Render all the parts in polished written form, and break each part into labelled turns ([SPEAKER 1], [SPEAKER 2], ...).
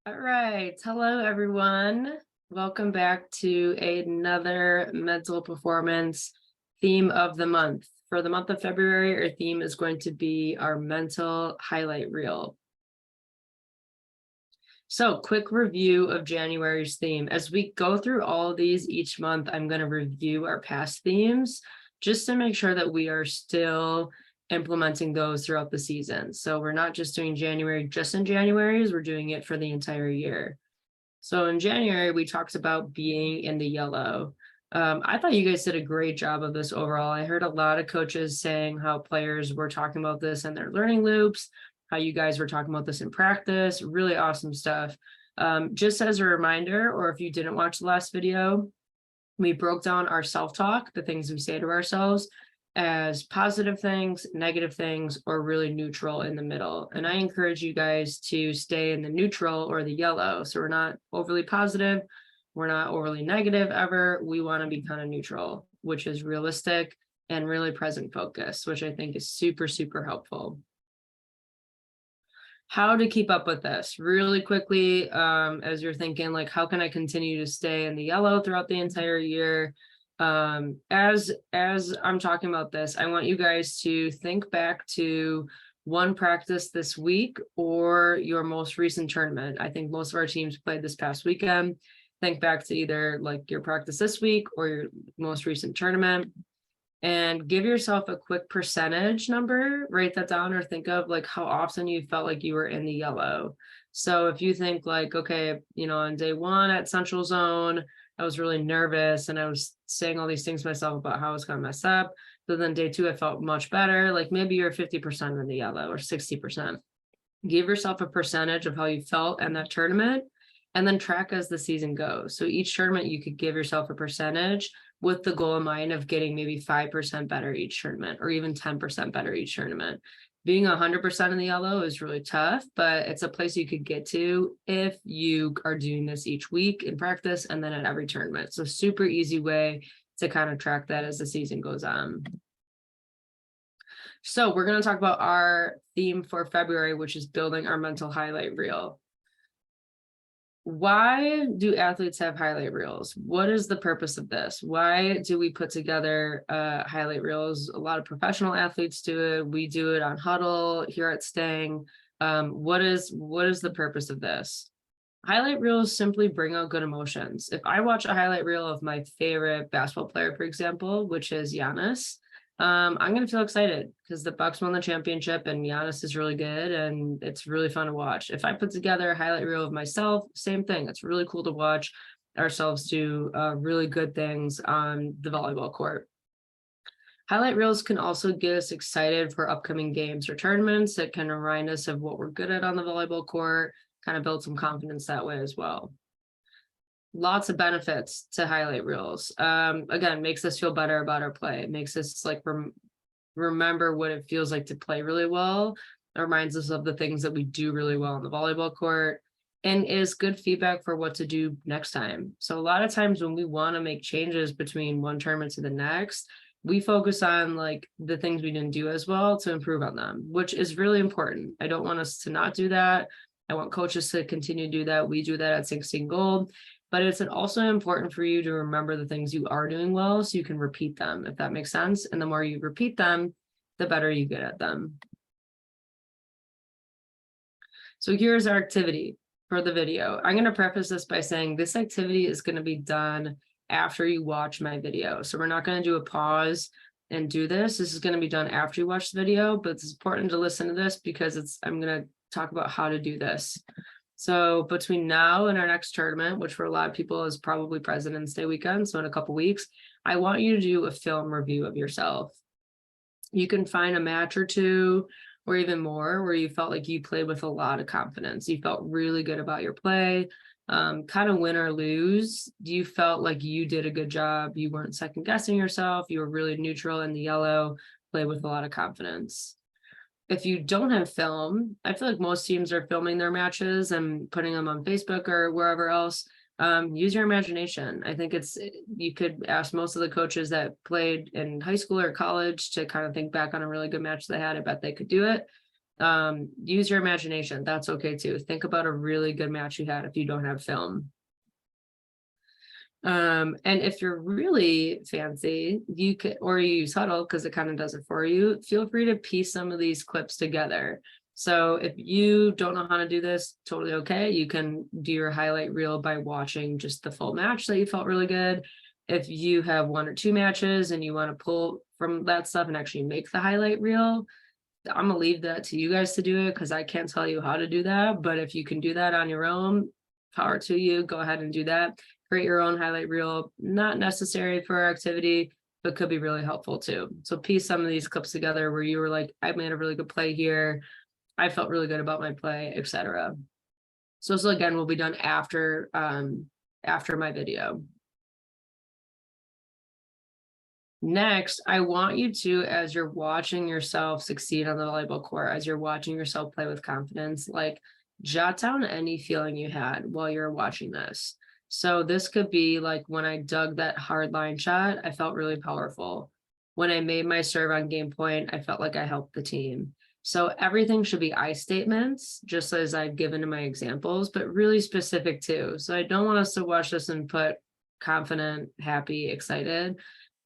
[SPEAKER 1] All right. Hello, everyone. Welcome back to another mental performance theme of the month. For the month of February, our theme is going to be our mental highlight reel. So, quick review of January's theme. As we go through all of these each month, I'm going to review our past themes just to make sure that we are still implementing those throughout the season. So, we're not just doing January just in January's, we're doing it for the entire year. So in January, we talked about being in the yellow. I thought you guys did a great job of this overall. I heard a lot of coaches saying how players were talking about this in their learning loops, how you guys were talking about this in practice. Really awesome stuff. Just as a reminder, or if you didn't watch the last video, we broke down our self-talk, the things we say to ourselves, as positive things, negative things, or really neutral in the middle. And I encourage you guys to stay in the neutral or the yellow. So we're not overly positive, we're not overly negative ever. We want to be kind of neutral, which is realistic and really present focused, which I think is super, super helpful. How to keep up with this really quickly, as you're thinking, like, how can I continue to stay in the yellow throughout the entire year? As I'm talking about this, I want you guys to think back to one practice this week or your most recent tournament. I think most of our teams played this past weekend. Think back to either like your practice this week or your most recent tournament and give yourself a quick percentage number, write that down or think of like how often you felt like you were in the yellow. So if you think like, okay, on day one at Central Zone, I was really nervous and I was saying all these things to myself about how I was going to mess up. But then day two, I felt much better. Like maybe you're 50% in the yellow or 60%. Give yourself a percentage of how you felt in that tournament and then track as the season goes. So each tournament, you could give yourself a percentage with the goal in mind of getting maybe 5% better each tournament or even 10% better each tournament. Being 100% in the yellow is really tough, but it's a place you could get to if you are doing this each week in practice and then at every tournament. So super easy way to kind of track that as the season goes on. So we're going to talk about our theme for February, which is building our mental highlight reel. Why do athletes have highlight reels? What is the purpose of this? Why do we put together highlight reels? A lot of professional athletes do it. We do it on Huddle here at Stang. What is the purpose of this? Highlight reels simply bring out good emotions. If I watch a highlight reel of my favorite basketball player, for example, which is Giannis, I'm going to feel excited because the Bucks won the championship and Giannis is really good and it's really fun to watch. If I put together a highlight reel of myself, same thing. It's really cool to watch ourselves do really good things on the volleyball court. Highlight reels can also get us excited for upcoming games or tournaments. That can remind us of what we're good at on the volleyball court, kind of build some confidence that way as well. Lots of benefits to highlight reels. Again, makes us feel better about our play. It makes us like remember what it feels like to play really well. It reminds us of the things that we do really well on the volleyball court and is good feedback for what to do next time. So a lot of times when we want to make changes between one tournament to the next, we focus on like the things we didn't do as well to improve on them, which is really important. I don't want us to not do that. I want coaches to continue to do that. We do that at 16 Gold. But it's also important for you to remember the things you are doing well so you can repeat them, if that makes sense. And the more you repeat them, the better you get at them. So here's our activity for the video. I'm going to preface this by saying this activity is going to be done after you watch my video. So we're not going to do a pause and do this. This is going to be done after you watch the video, but it's important to listen to this because I'm going to talk about how to do this. So between now and our next tournament, which for a lot of people is probably President's Day weekend, so in a couple weeks, I want you to do a film review of yourself. You can find a match or two or even more where you felt like you played with a lot of confidence. You felt really good about your play, kind of win or lose. You felt like you did a good job. You weren't second guessing yourself. You were really neutral in the yellow, played with a lot of confidence. If you don't have film, I feel like most teams are filming their matches and putting them on Facebook or wherever else. Use your imagination. I think you could ask most of the coaches that played in high school or college to kind of think back on a really good match they had. I bet they could do it. Use your imagination. That's okay too. Think about a really good match you had if you don't have film. And if you're really fancy, you could, or you use Huddle because it kind of does it for you, feel free to piece some of these clips together. So if you don't know how to do this, totally okay. You can do your highlight reel by watching just the full match that you felt really good. If you have 1 or 2 matches and you want to pull from that stuff and actually make the highlight reel, I'm gonna leave that to you guys to do it because I can't tell you how to do that. But if you can do that on your own, power to you, go ahead and do that. Create your own highlight reel, not necessary for our activity, but could be really helpful too. So piece some of these clips together where you were like, I made a really good play here. I felt really good about my play, etc. So again, will be done after my video. Next, I want you to, as you're watching yourself succeed on the volleyball court, as you're watching yourself play with confidence, like jot down any feeling you had while you're watching this. So this could be like when I dug that hard line shot, I felt really powerful. When I made my serve on game point, I felt like I helped the team. So everything should be I statements, just as I've given in my examples, but really specific too. So I don't want us to watch this and put confident, happy, excited.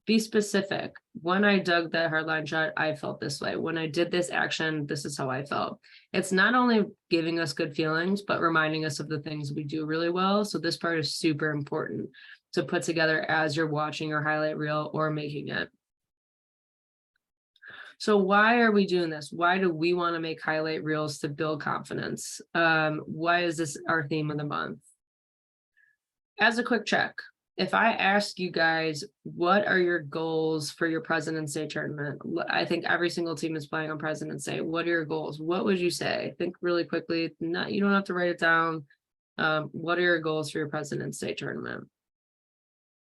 [SPEAKER 1] Be specific. When I dug that hard line shot, I felt this way. When I did this action, this is how I felt. It's not only giving us good feelings, but reminding us of the things we do really well. So this part is super important to put together as you're watching your highlight reel or making it. So why are we doing this? Why do we want to make highlight reels to build confidence? Why is this our theme of the month? As a quick check, if I ask you guys, what are your goals for your President's Day tournament? I think every single team is playing on President's Day. What are your goals? What would you say? Think really quickly. You don't have to write it down. What are your goals for your President's Day tournament?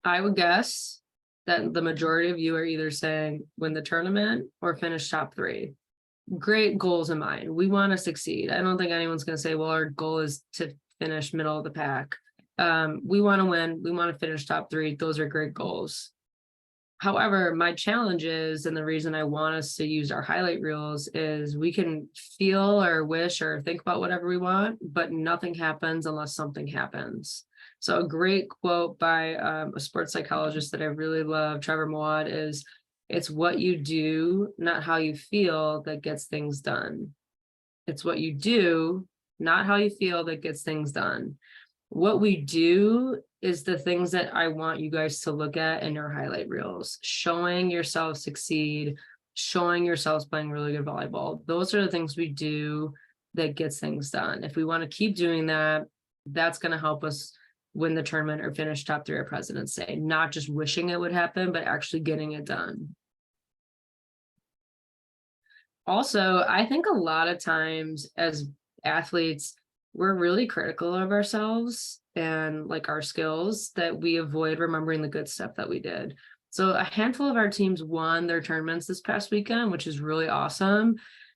[SPEAKER 1] I would guess that the majority of you are either saying win the tournament or finish top 3. Great goals in mind. We want to succeed. I don't think anyone's going to say, well, our goal is to finish middle of the pack. We want to win. We want to finish top 3. Those are great goals. However, my challenge is, and the reason I want us to use our highlight reels is we can feel or wish or think about whatever we want, but nothing happens unless something happens. So a great quote by a sports psychologist that I really love, Trevor Moawad, is it's what you do, not how you feel, that gets things done. It's what you do, not how you feel, that gets things done. What we do is the things that I want you guys to look at in your highlight reels, showing yourself succeed, showing yourselves playing really good volleyball. Those are the things we do that gets things done. If we want to keep doing that, that's going to help us win the tournament or finish top 3 at President's Day, not just wishing it would happen, but actually getting it done. Also, I think a lot of times as athletes, we're really critical of ourselves and like our skills that we avoid remembering the good stuff that we did. So a handful of our teams won their tournaments this past weekend, which is really awesome.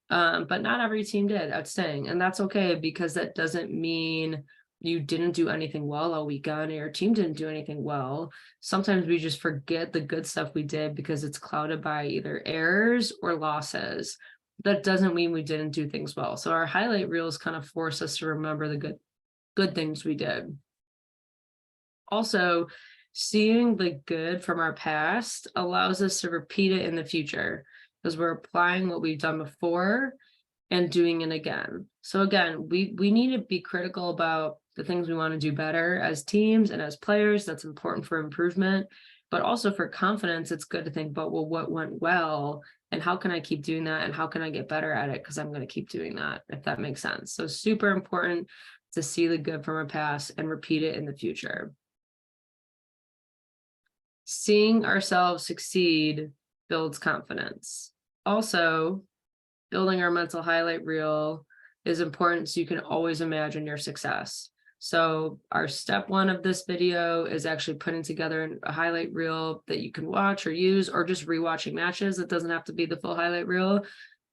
[SPEAKER 1] But not every team did at Sting, and that's okay, because that doesn't mean you didn't do anything well all weekend or your team didn't do anything well. Sometimes we just forget the good stuff we did because it's clouded by either errors or losses. That doesn't mean we didn't do things well. So our highlight reels kind of force us to remember the good things we did. Also, seeing the good from our past allows us to repeat it in the future because we're applying what we've done before and doing it again. So again, we need to be critical about the things we want to do better as teams and as players. That's important for improvement, but also for confidence. It's good to think about, well, what went well and how can I keep doing that? And how can I get better at it? Because I'm going to keep doing that, if that makes sense. So super important to see the good from our past and repeat it in the future. Seeing ourselves succeed builds confidence. Also, building our mental highlight reel is important so you can always imagine your success. So our step 1 of this video is actually putting together a highlight reel that you can watch or use, or just rewatching matches. It doesn't have to be the full highlight reel.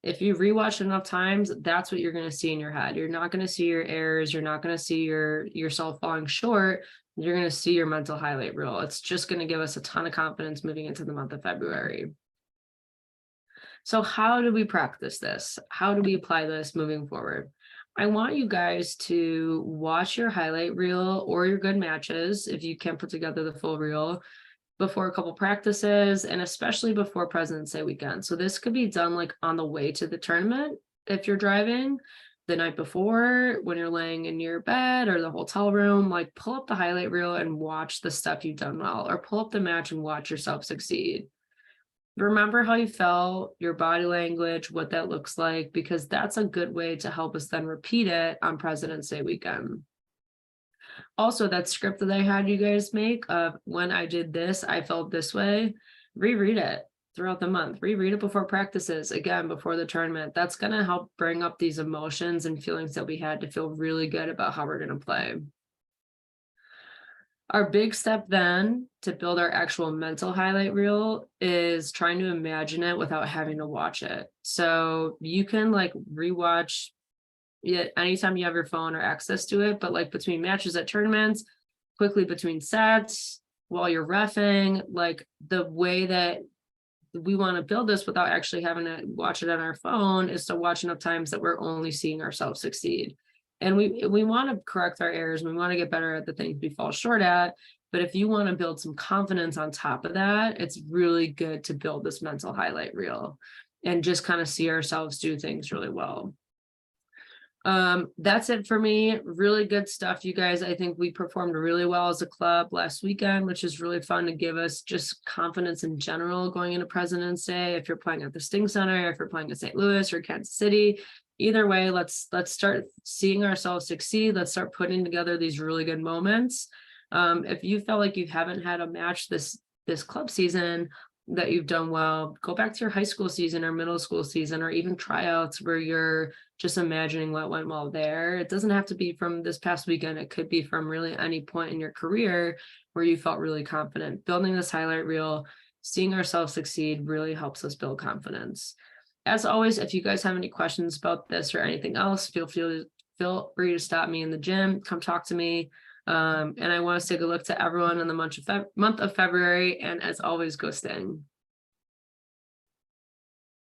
[SPEAKER 1] If you rewatch enough times, that's what you're going to see in your head. You're not going to see your errors. You're not going to see yourself falling short. You're going to see your mental highlight reel. It's just going to give us a ton of confidence moving into the month of February. So how do we practice this? How do we apply this moving forward? I want you guys to watch your highlight reel or your good matches if you can't put together the full reel before a couple practices, and especially before President's Day weekend. So this could be done like on the way to the tournament if you're driving, the night before when you're laying in your bed or the hotel room. Like pull up the highlight reel and watch the stuff you've done well, or pull up the match and watch yourself succeed. Remember how you felt, your body language, what that looks like, because that's a good way to help us then repeat it on President's Day weekend. Also, that script that I had you guys make of when I did this, I felt this way, reread it throughout the month, reread it before practices, again, before the tournament. That's going to help bring up these emotions and feelings that we had to feel really good about how we're going to play. Our big step then to build our actual mental highlight reel is trying to imagine it without having to watch it. So you can like rewatch it anytime you have your phone or access to it, but like between matches at tournaments, quickly between sets, while you're reffing, like the way that we want to build this without actually having to watch it on our phone is to watch enough times that we're only seeing ourselves succeed. And we want to correct our errors. We want to get better at the things we fall short at. But if you want to build some confidence on top of that, it's really good to build this mental highlight reel and just kind of see ourselves do things really well. That's it for me. Really good stuff, you guys. I think we performed really well as a club last weekend, which is really fun to give us just confidence in general going into President's Day. If you're playing at the Sting Center, if you're playing at St. Louis or Kansas City, either way, let's start seeing ourselves succeed. Let's start putting together these really good moments. If you felt like you haven't had a match this club season that you've done well, go back to your high school season or middle school season, or even tryouts where you're just imagining what went well there. It doesn't have to be from this past weekend. It could be from really any point in your career where you felt really confident. Building this highlight reel, seeing ourselves succeed really helps us build confidence. As always, if you guys have any questions about this or anything else, feel free to stop me in the gym, come talk to me. And I want to say good luck to everyone in the month of February. And as always, go Sting.